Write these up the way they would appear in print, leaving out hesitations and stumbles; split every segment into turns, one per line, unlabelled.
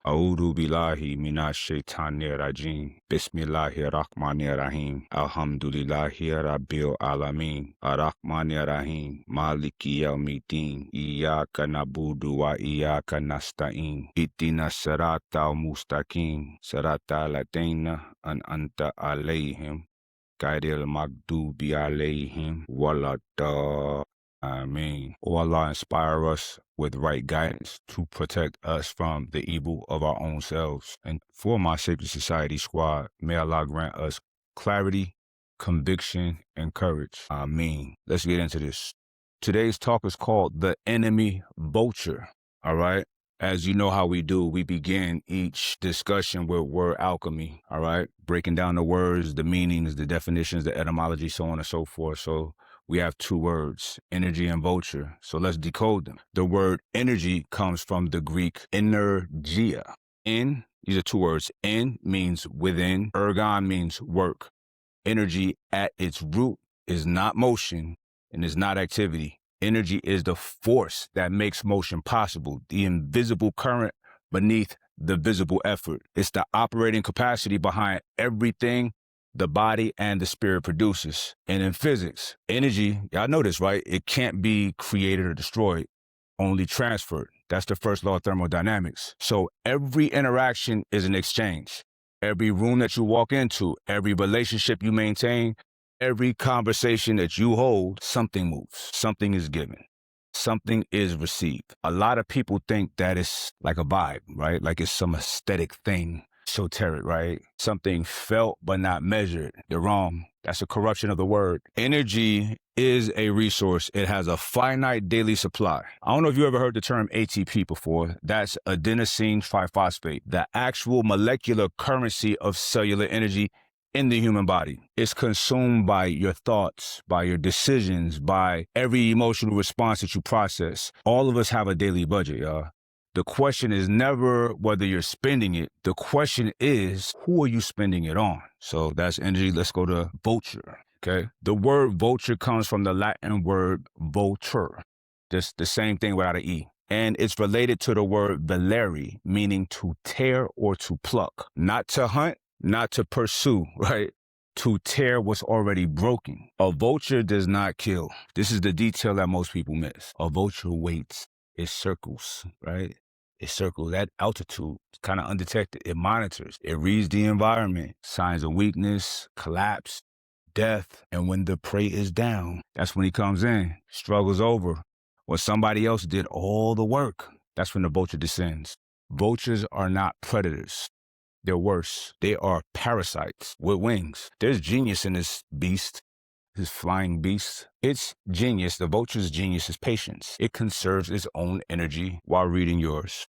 A'udhu billahi minash shaitanir rajim. Bismillah ir-Rahman Alhamdulillahi rabbil alameen. Ar-Rahman ir-Rahim. Maliki yawmiddin. Iyyaka na'budu wa iyyaka nasta'in. Ihdina siratal mustaqim. Siratal ladzina an'amta alayhim. Ghayril maghdubi alayhim waladdallin. Ameen. O Allah, inspire us with right guidance to protect us from the evil of our own selves. And for my Sacred Society squad, may Allah grant us clarity, conviction, and courage. Ameen. Let's get into this. Today's talk is called The Enemy Vulture. All right? As you know how we do, we begin each discussion with word alchemy. All right? Breaking down the words, the meanings, the definitions, the etymology, so on and so forth. So we have two words, energy and vulture. So let's decode them. The word energy comes from the Greek energia. En, these are two words. En means within. Ergon means work. Energy at its root is not motion and is not activity. Energy is the force that makes motion possible, the invisible current beneath the visible effort. It's the operating capacity behind everything the body and the spirit produces. And in physics, energy, y'all know this, right? It can't be created or destroyed, only transferred. That's the first law of thermodynamics. So every interaction is an exchange. Every room that you walk into, every relationship you maintain, every conversation that you hold, something moves, something is given, something is received. A lot of people think that it's like a vibe, right? Like it's some aesthetic thing. Esoteric, right? Something felt but not measured. You're wrong. That's a corruption of the word. Energy is a resource. It has a finite daily supply. I don't know if you ever heard the term ATP before. That's adenosine triphosphate, the actual molecular currency of cellular energy in the human body. It's consumed by your thoughts, by your decisions, by every emotional response that you process. All of us have a daily budget, y'all. The question is never whether you're spending it. The question is, who are you spending it on? So that's energy. Let's go to vulture, okay? The word vulture comes from the Latin word vulture. Just the same thing without an E. And it's related to the word velere, meaning to tear or to pluck. Not to hunt, not to pursue, right? To tear what's already broken. A vulture does not kill. This is the detail that most people miss. A vulture waits. It circles, right? It circles at altitude. It's kind of undetected. It monitors. It reads the environment. Signs of weakness, collapse, death. And when the prey is down, that's when he comes in. Struggle's over. When somebody else did all the work, that's when the vulture descends. Vultures are not predators. They're worse. They are parasites with wings. There's genius in this beast. This flying beast. Its genius, the vulture's genius, is patience. It conserves its own energy while reading yours.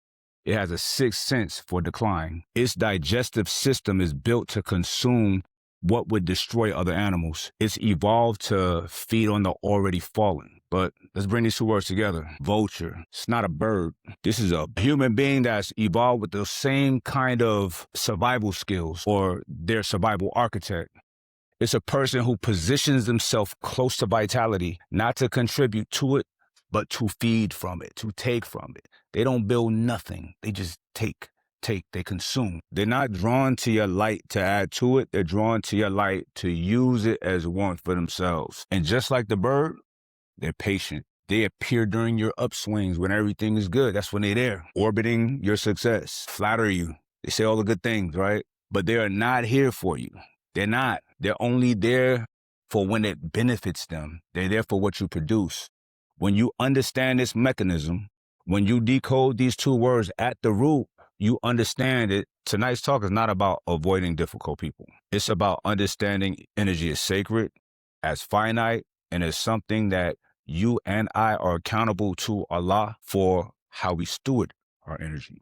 It has a sixth sense for decline. Its digestive system is built to consume what would destroy other animals. It's evolved to feed on the already fallen. But let's bring these two words together. Vulture. It's not a bird. This is a human being that's evolved with the same kind of survival skills, or their survival architect. It's a person who positions themselves close to vitality, not to contribute to it, but to feed from it, to take from it. They don't build nothing. They just take, they consume. They're not drawn to your light to add to it. They're drawn to your light to use it as warmth for themselves. And just like the bird, they're patient. They appear during your upswings when everything is good. That's when they're there, orbiting your success, flatter you. They say all the good things, right? But they are not here for you. They're not. They're only there for when it benefits them. They're there for what you produce. When you understand this mechanism, when you decode these two words at the root, you understand it. Tonight's talk is not about avoiding difficult people. It's about understanding energy is sacred, as finite, and as something that you and I are accountable to Allah for how we steward our energy.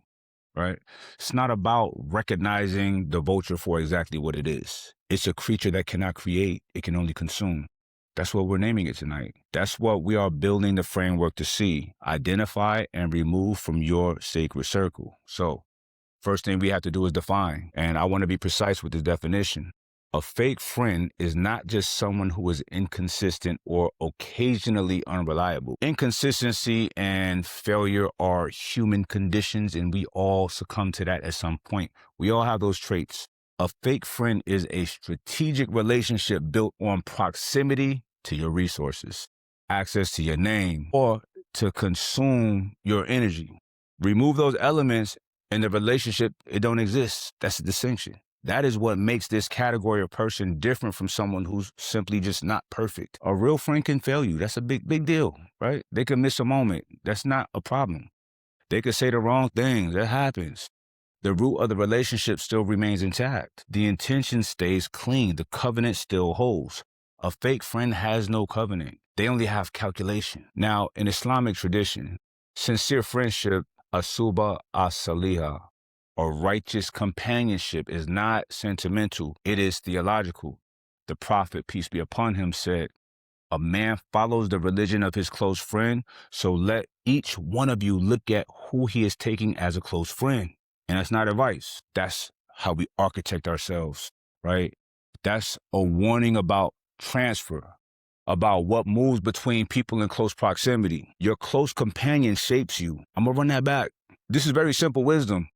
Right? It's not about recognizing the vulture for exactly what it is. It's a creature that cannot create. It can only consume. That's what we're naming it tonight. That's what we are building the framework to see, identify, and remove from your sacred circle. So first thing we have to do is define. And I want to be precise with this definition. A fake friend is not just someone who is inconsistent or occasionally unreliable. Inconsistency and failure are human conditions, and we all succumb to that at some point. We all have those traits. A fake friend is a strategic relationship built on proximity to your resources, access to your name, or to consume your energy. Remove those elements and the relationship, it don't exist. That's the distinction. That is what makes this category of person different from someone who's simply just not perfect. A real friend can fail you. That's a big deal, right? They can miss a moment. That's not a problem. They could say the wrong thing. That happens. The root of the relationship still remains intact. The intention stays clean. The covenant still holds. A fake friend has no covenant. They only have calculation. Now, in Islamic tradition, sincere friendship, asuba as-saliha, or righteous companionship, is not sentimental. It is theological. The Prophet, peace be upon him, said, "A man follows the religion of his close friend, so let each one of you look at who he is taking as a close friend." And that's not advice. That's how we architect ourselves, right? That's a warning about transfer, about what moves between people in close proximity. Your close companion shapes you. I'm going to run that back. This is very simple wisdom,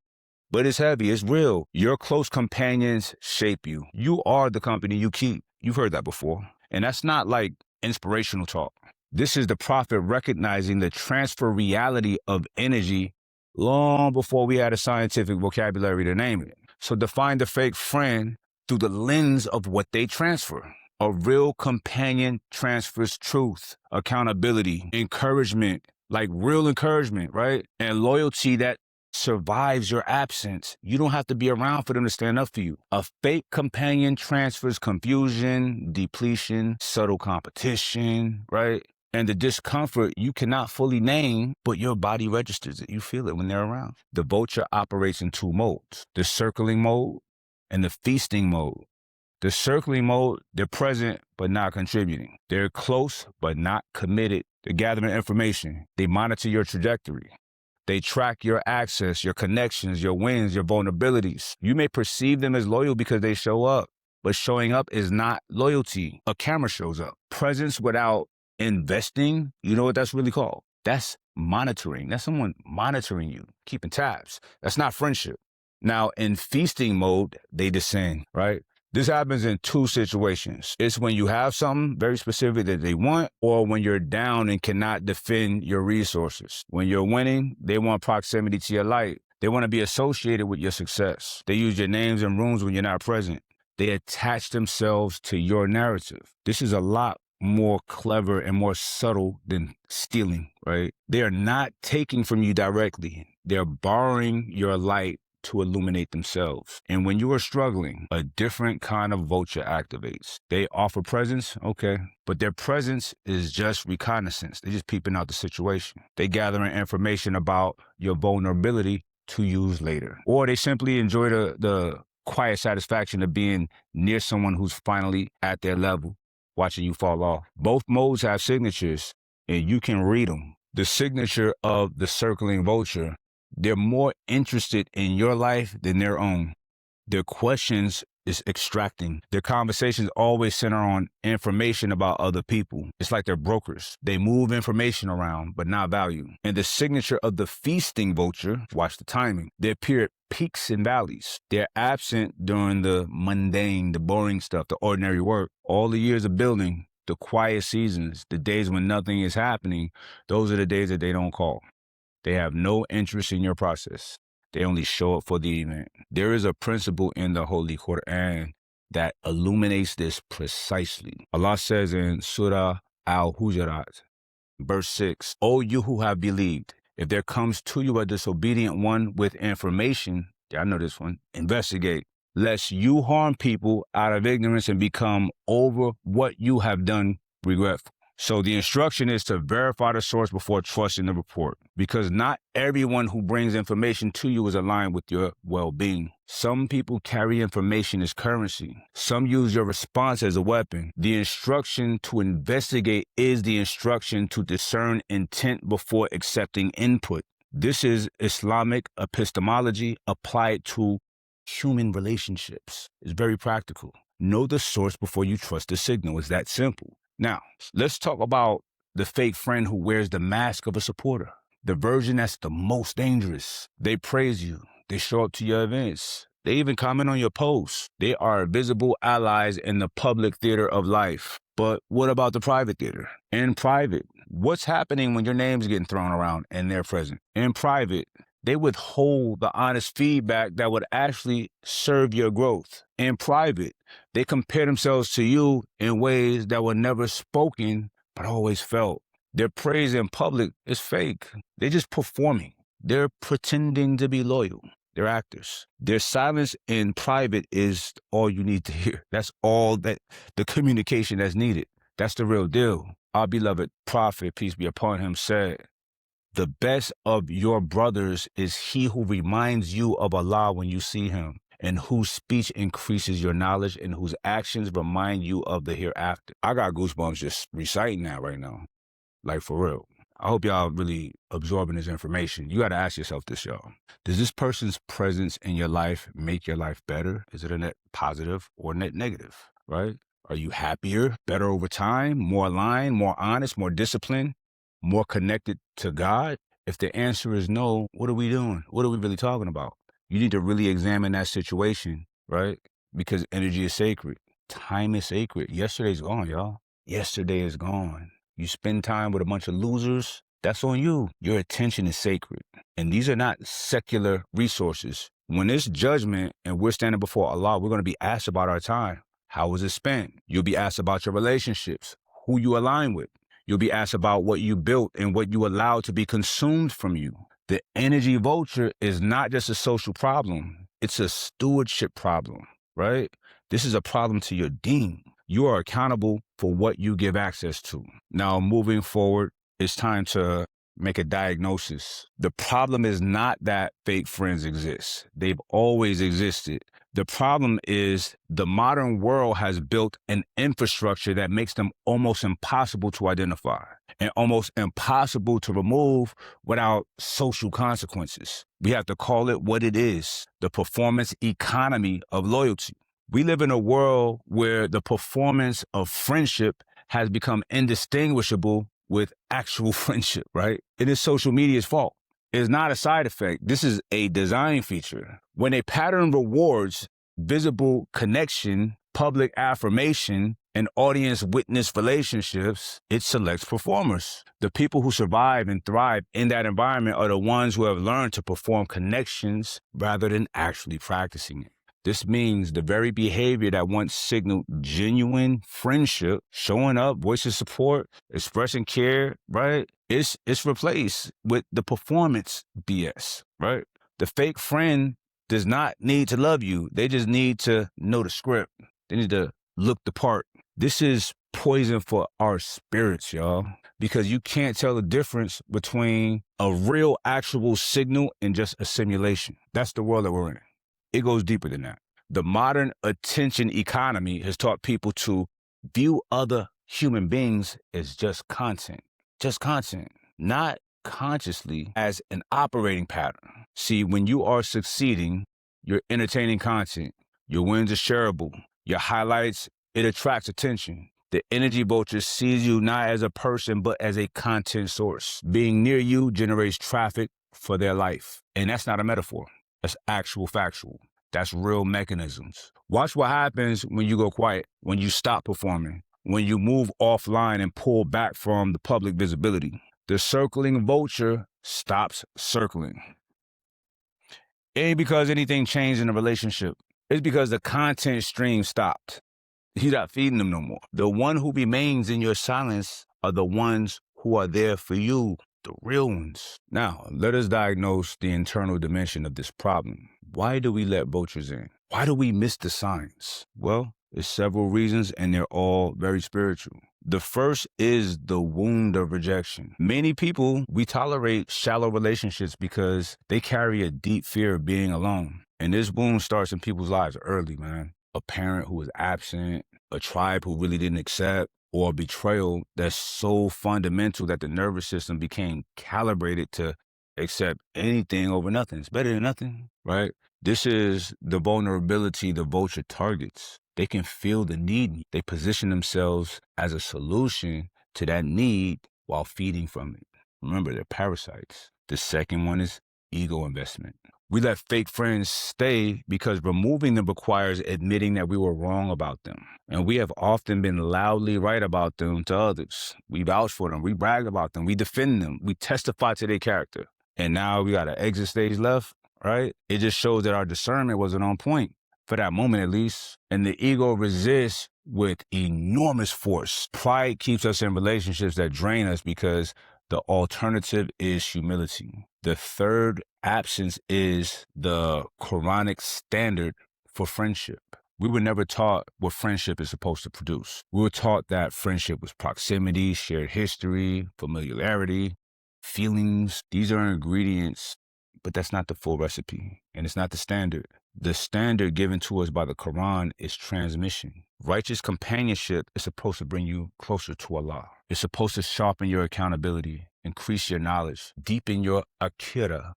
but it's heavy. It's real. Your close companions shape you. You are the company you keep. You've heard that before. And that's not like inspirational talk. This is the Prophet recognizing the transfer reality of energy long before we had a scientific vocabulary to name it. So define the fake friend through the lens of what they transfer. A real companion transfers truth, accountability, encouragement, like real encouragement, right? And loyalty that survives your absence. You don't have to be around for them to stand up for you. A fake companion transfers confusion, depletion, subtle competition, right? And the discomfort you cannot fully name, but your body registers it. You feel it when they're around. The vulture operates in two modes: the circling mode and the feasting mode. The circling mode, they're present but not contributing. They're close but not committed. They're gathering information. They monitor your trajectory. They track your access, your connections, your wins, your vulnerabilities. You may perceive them as loyal because they show up, but showing up is not loyalty. A camera shows up. Presence without investing, you know what that's really called? That's monitoring. That's someone monitoring you, keeping tabs. That's not friendship. Now, in feasting mode, they descend, right? This happens in two situations. It's when you have something very specific that they want, or when you're down and cannot defend your resources. When you're winning, they want proximity to your light. They want to be associated with your success. They use your names in rooms when you're not present. They attach themselves to your narrative. This is a lot more clever and more subtle than stealing, right? They are not taking from you directly. They're borrowing your light to illuminate themselves. And when you are struggling, a different kind of vulture activates. They offer presence, okay, but their presence is just reconnaissance. They're just peeping out the situation. They gathering information about your vulnerability to use later. Or they simply enjoy the quiet satisfaction of being near someone who's finally at their level, watching you fall off. Both modes have signatures, and you can read them. The signature of the circling vulture: they're more interested in your life than their own. Their questions is extracting. Their conversations always center on information about other people. It's like they're brokers. They move information around, but not value. And the signature of the feasting vulture, watch the timing, they appear at peaks and valleys. They're absent during the mundane, the boring stuff, the ordinary work. All the years of building, the quiet seasons, the days when nothing is happening, those are the days that they don't call. They have no interest in your process. They only show up for the event. There is a principle in the Holy Quran that illuminates this precisely. Allah says in Surah Al-Hujurat, verse 6, "O you who have believed, if there comes to you a disobedient one with information," I know this one, "investigate, lest you harm people out of ignorance and become over what you have done regretful." So the instruction is to verify the source before trusting the report, because not everyone who brings information to you is aligned with your well-being. Some people carry information as currency. Some use your response as a weapon. The instruction to investigate is the instruction to discern intent before accepting input. This is Islamic epistemology applied to human relationships. It's very practical. Know the source before you trust the signal. It's that simple. Now, let's talk about the fake friend who wears the mask of a supporter. The version that's the most dangerous. They praise you. They show up to your events. They even comment on your posts. They are visible allies in the public theater of life. But what about the private theater? In private, what's happening when your name's getting thrown around and they're present? In private, they withhold the honest feedback that would actually serve your growth. In private, they compare themselves to you in ways that were never spoken but always felt. Their praise in public is fake. They're just performing. They're pretending to be loyal. They're actors. Their silence in private is all you need to hear. That's all that the communication that's needed. That's the real deal. Our beloved prophet, peace be upon him, said, "The best of your brothers is he who reminds you of Allah when you see him, and whose speech increases your knowledge, and whose actions remind you of the hereafter." I got goosebumps just reciting that right now. Like, for real. I hope y'all really absorbing this information. You got to ask yourself this, y'all. Does this person's presence in your life make your life better? Is it a net positive or net negative, right? Are you happier, better over time, more aligned, more honest, more disciplined, more connected to God? If the answer is no, what are we doing? What are we really talking about? You need to really examine that situation, right? Because energy is sacred. Time is sacred. Yesterday's gone, y'all. Yesterday is gone. You spend time with a bunch of losers, that's on you. Your attention is sacred. And these are not secular resources. When it's judgment and we're standing before Allah, we're going to be asked about our time. How was it spent? You'll be asked about your relationships, who you align with. You'll be asked about what you built and what you allowed to be consumed from you. The energy vulture is not just a social problem. It's a stewardship problem, right? This is a problem to your deen. You are accountable for what you give access to. Now, moving forward, it's time to make a diagnosis. The problem is not that fake friends exist. They've always existed. The problem is the modern world has built an infrastructure that makes them almost impossible to identify and almost impossible to remove without social consequences. We have to call it what it is, the performance economy of loyalty. We live in a world where the performance of friendship has become indistinguishable with actual friendship, right? It is social media's fault. It's not a side effect. This is a design feature. When a pattern rewards visible connection, public affirmation, and audience witness relationships, it selects performers. The people who survive and thrive in that environment are the ones who have learned to perform connections rather than actually practicing it. This means the very behavior that once signaled genuine friendship, showing up, voicing support, expressing care, right? It's replaced with the performance BS, right? The fake friend does not need to love you. They just need to know the script. They need to look the part. This is poison for our spirits, y'all, because you can't tell the difference between a real, actual signal and just a simulation. That's the world that we're in. It goes deeper than that. The modern attention economy has taught people to view other human beings as just content, not consciously as an operating pattern. See, when you are succeeding, you're entertaining content. Your wins are shareable. Your highlights, it attracts attention. The energy vulture sees you not as a person, but as a content source. Being near you generates traffic for their life. And that's not a metaphor. That's actual factual. That's real mechanisms. Watch what happens when you go quiet, when you stop performing, when you move offline and pull back from the public visibility. The circling vulture stops circling. It ain't because anything changed in the relationship. It's because the content stream stopped. You're not feeding them no more. The one who remains in your silence are the ones who are there for you, the real ones. Now, let us diagnose the internal dimension of this problem. Why do we let vultures in? Why do we miss the signs? Well, there's several reasons, and they're all very spiritual. The first is the wound of rejection. Many people, we tolerate shallow relationships because they carry a deep fear of being alone. And this wound starts in people's lives early, man. A parent who was absent, a tribe who really didn't accept, or a betrayal that's so fundamental that the nervous system became calibrated to accept anything over nothing. It's better than nothing, right? This is the vulnerability the vulture targets. They can feel the need. They position themselves as a solution to that need while feeding from it. Remember, they're parasites. The second one is ego investment. We let fake friends stay because removing them requires admitting that we were wrong about them. And we have often been loudly right about them to others. We vouch for them. We brag about them. We defend them. We testify to their character. And now we got an exit stage left, right? It just shows that our discernment wasn't on point for that moment, at least. And the ego resists with enormous force. Pride keeps us in relationships that drain us because the alternative is humility. The third absence is the Quranic standard for friendship. We were never taught what friendship is supposed to produce. We were taught that friendship was proximity, shared history, familiarity, feelings. These are ingredients, but that's not the full recipe, and it's not the standard. The standard given to us by the Quran is transmission. Righteous companionship is supposed to bring you closer to Allah. It's supposed to sharpen your accountability, increase your knowledge, deepen your akira,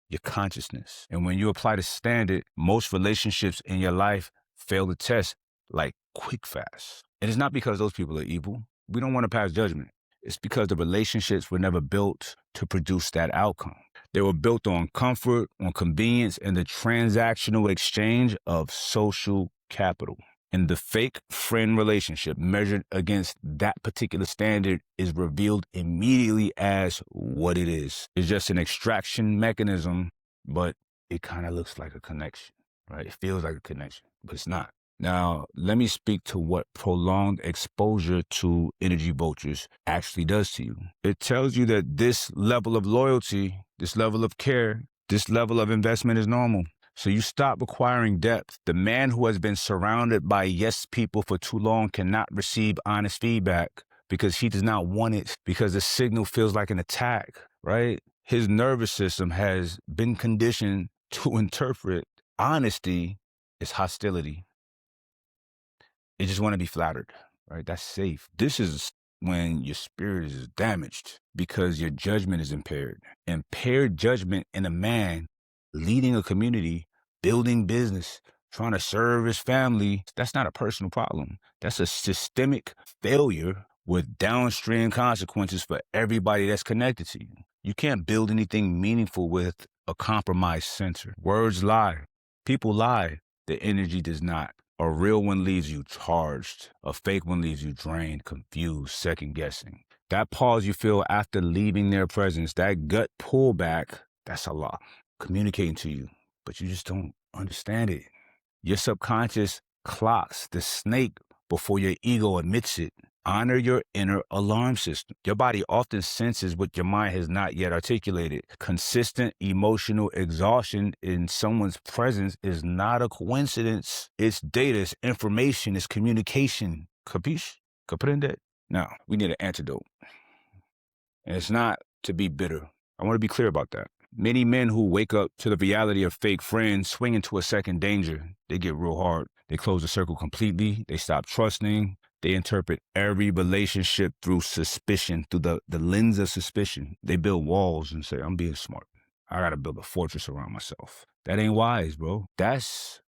your consciousness. And when you apply the standard, most relationships in your life fail the test like quick fast. And it's not because those people are evil. We don't want to pass judgment. It's because the relationships were never built to produce that outcome. They were built on comfort, on convenience, and the transactional exchange of social capital. And the fake friend relationship measured against that particular standard is revealed immediately as what it is. It's just an extraction mechanism, but it kind of looks like a connection, right? It feels like a connection, but it's not. Now, let me speak to what prolonged exposure to energy vultures actually does to you. It tells you that this level of loyalty, this level of care, this level of investment is normal. So you stop requiring depth. The man who has been surrounded by yes people for too long cannot receive honest feedback because he does not want it, because the signal feels like an attack, right? His nervous system has been conditioned to interpret honesty as hostility. They just want to be flattered, right? That's safe. This is when your spirit is damaged because your judgment is impaired. Impaired judgment in a man leading a community, building business, trying to serve his family, that's not a personal problem. That's a systemic failure with downstream consequences for everybody that's connected to you. You can't build anything meaningful with a compromised center. Words lie. People lie. The energy does not. A real one leaves you charged. A fake one leaves you drained, confused, second-guessing. That pause you feel after leaving their presence, that gut pullback, that's Allah communicating to you, but you just don't understand it. Your subconscious clocks the snake before your ego admits it. Honor your inner alarm system. Your body often senses what your mind has not yet articulated. Consistent emotional exhaustion in someone's presence is not a coincidence. It's data, it's information, it's communication. Capiche? Comprende? Now, we need an antidote. And it's not to be bitter. I want to be clear about that. Many men who wake up to the reality of fake friends swing into a second danger. They get real hard. They close the circle completely. They stop trusting. They interpret every relationship through suspicion, through the lens of suspicion. They build walls and say, I'm being smart. I got to build a fortress around myself. That ain't wise, bro. That's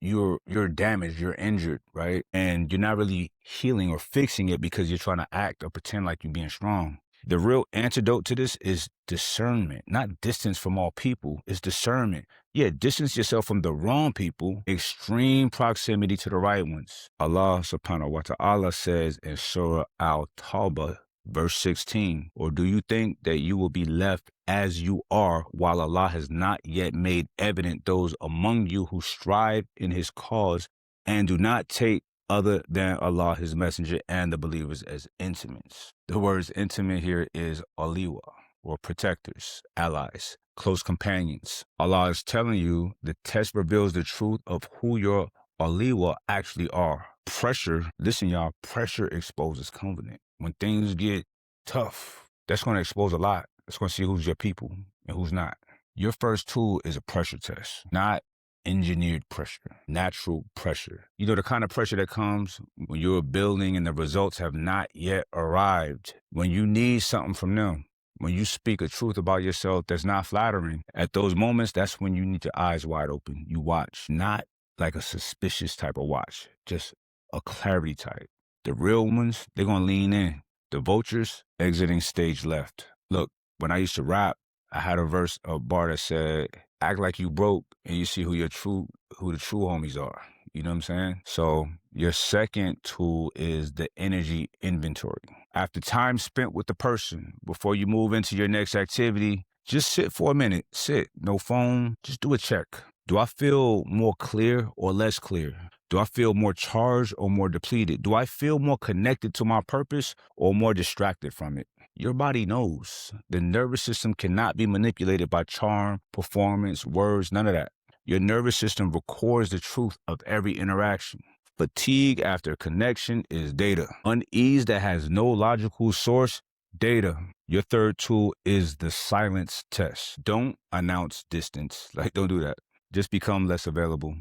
you're damaged, you're injured, right? And you're not really healing or fixing it because you're trying to act or pretend like you're being strong. The real antidote to this is discernment, not distance from all people. It's discernment. Yeah, distance yourself from the wrong people, extreme proximity to the right ones. Allah subhanahu wa ta'ala says in Surah Al-Tawbah, verse 16, or do you think that you will be left as you are while Allah has not yet made evident those among you who strive in his cause and do not take other than Allah, his messenger, and the believers as intimates? The words intimate here is aliwa, or protectors, allies, close companions. Allah is telling you the test reveals the truth of who your aliwa actually are. Pressure, listen y'all, pressure exposes covenant. When things get tough, that's going to expose a lot. It's going to see who's your people and who's not. Your first tool is a pressure test, not engineered pressure, natural pressure. You know, the kind of pressure that comes when you're building and the results have not yet arrived. When you need something from them, when you speak a truth about yourself that's not flattering, at those moments, that's when you need your eyes wide open. You watch, not like a suspicious type of watch, just a clarity type. The real ones, they're going to lean in. The vultures, exiting stage left. Look, when I used to rap, I had a bar that said, act like you broke and you see who the true homies are. You know what I'm saying? So your second tool is the energy inventory. After time spent with the person, before you move into your next activity, just sit for a minute. Sit. No phone. Just do a check. Do I feel more clear or less clear? Do I feel more charged or more depleted? Do I feel more connected to my purpose or more distracted from it? Your body knows. The nervous system cannot be manipulated by charm, performance, words, none of that. Your nervous system records the truth of every interaction. Fatigue after connection is data. Unease that has no logical source, data. Your third tool is the silence test. Don't announce distance. Don't do that. Just become less available.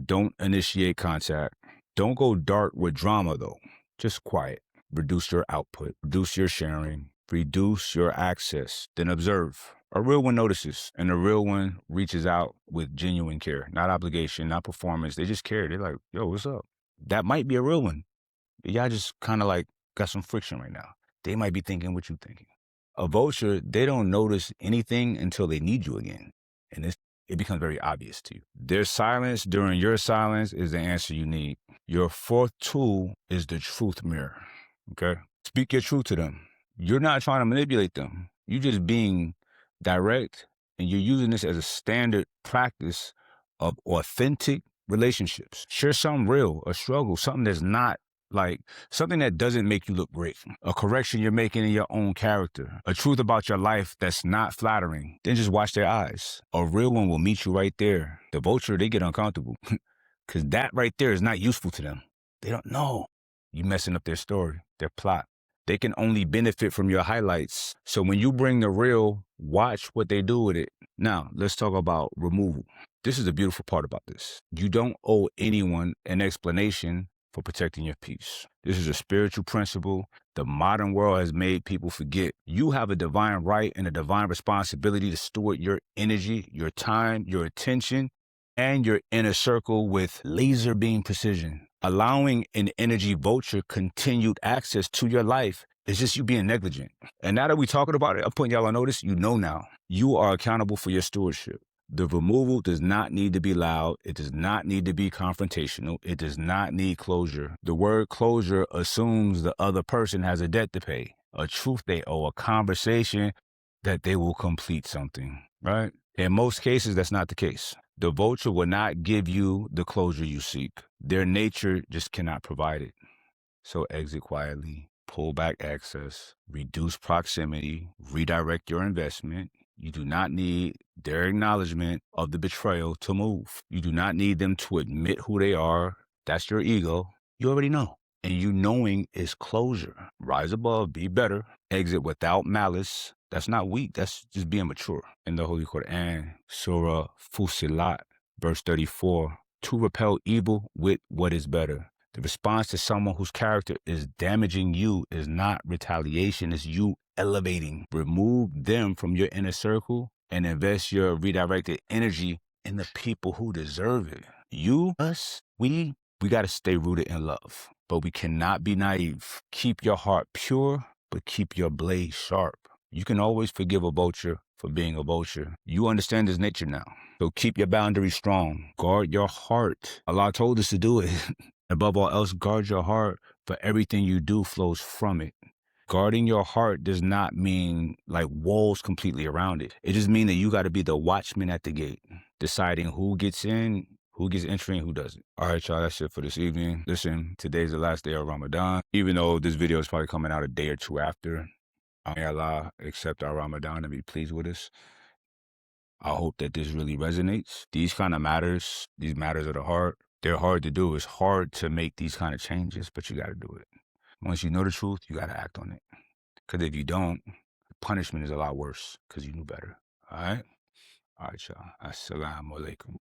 Don't initiate contact. Don't go dark with drama, though. Just quiet. Reduce your output. Reduce your sharing. Reduce your access. Then observe. A real one notices, and a real one reaches out with genuine care. Not obligation, not performance. They just care. They're like, yo, what's up? That might be a real one. Y'all just kind of like got some friction right now. They might be thinking what you thinking. A vulture, they don't notice anything until they need you again. And it becomes very obvious to you. Their silence during your silence is the answer you need. Your fourth tool is the truth mirror. Okay? Speak your truth to them. You're not trying to manipulate them. You're just being direct, and you're using this as a standard practice of authentic relationships. Share something real, a struggle, something that's not something that doesn't make you look great, a correction you're making in your own character, a truth about your life that's not flattering. Then just watch their eyes. A real one will meet you right there. The vulture, they get uncomfortable because that right there is not useful to them. They don't know. You messing up their story, their plot. They can only benefit from your highlights. So when you bring the real, watch what they do with it. Now, let's talk about removal. This is the beautiful part about this. You don't owe anyone an explanation for protecting your peace. This is a spiritual principle the modern world has made people forget. You have a divine right and a divine responsibility to steward your energy, your time, your attention, and your inner circle with laser beam precision. Allowing an energy vulture continued access to your life is just you being negligent. And now that we're talking about it, I'm putting y'all on notice, you know now. You are accountable for your stewardship. The removal does not need to be loud. It does not need to be confrontational. It does not need closure. The word closure assumes the other person has a debt to pay, a truth they owe, a conversation that they will complete something, right? In most cases, that's not the case. The vulture will not give you the closure you seek. Their nature just cannot provide it. So exit quietly, pull back access, reduce proximity, redirect your investment. You do not need their acknowledgement of the betrayal to move. You do not need them to admit who they are. That's your ego. You already know. And you knowing is closure. Rise above, be better, exit without malice. That's not weak. That's just being mature. In the Holy Quran, Surah Fusilat, verse 34, to repel evil with what is better. The response to someone whose character is damaging you is not retaliation, it's you elevating. Remove them from your inner circle and invest your redirected energy in the people who deserve it. You, us, we got to stay rooted in love, but we cannot be naive. Keep your heart pure, but keep your blade sharp. You can always forgive a vulture for being a vulture. You understand his nature now. So keep your boundaries strong. Guard your heart. Allah told us to do it. Above all else, guard your heart, for everything you do flows from it. Guarding your heart does not mean like walls completely around it. It just means that you got to be the watchman at the gate, deciding who gets in, who gets entry, and who doesn't. All right, y'all, that's it for this evening. Listen, today's the last day of Ramadan. Even though this video is probably coming out a day or two after, may Allah accept our Ramadan and be pleased with us. I hope that this really resonates. These kind of matters, these matters of the heart, they're hard to do. It's hard to make these kind of changes, but you got to do it. Once you know the truth, you got to act on it. Because if you don't, punishment is a lot worse because you knew better. All right? All right, y'all. Assalamu alaikum.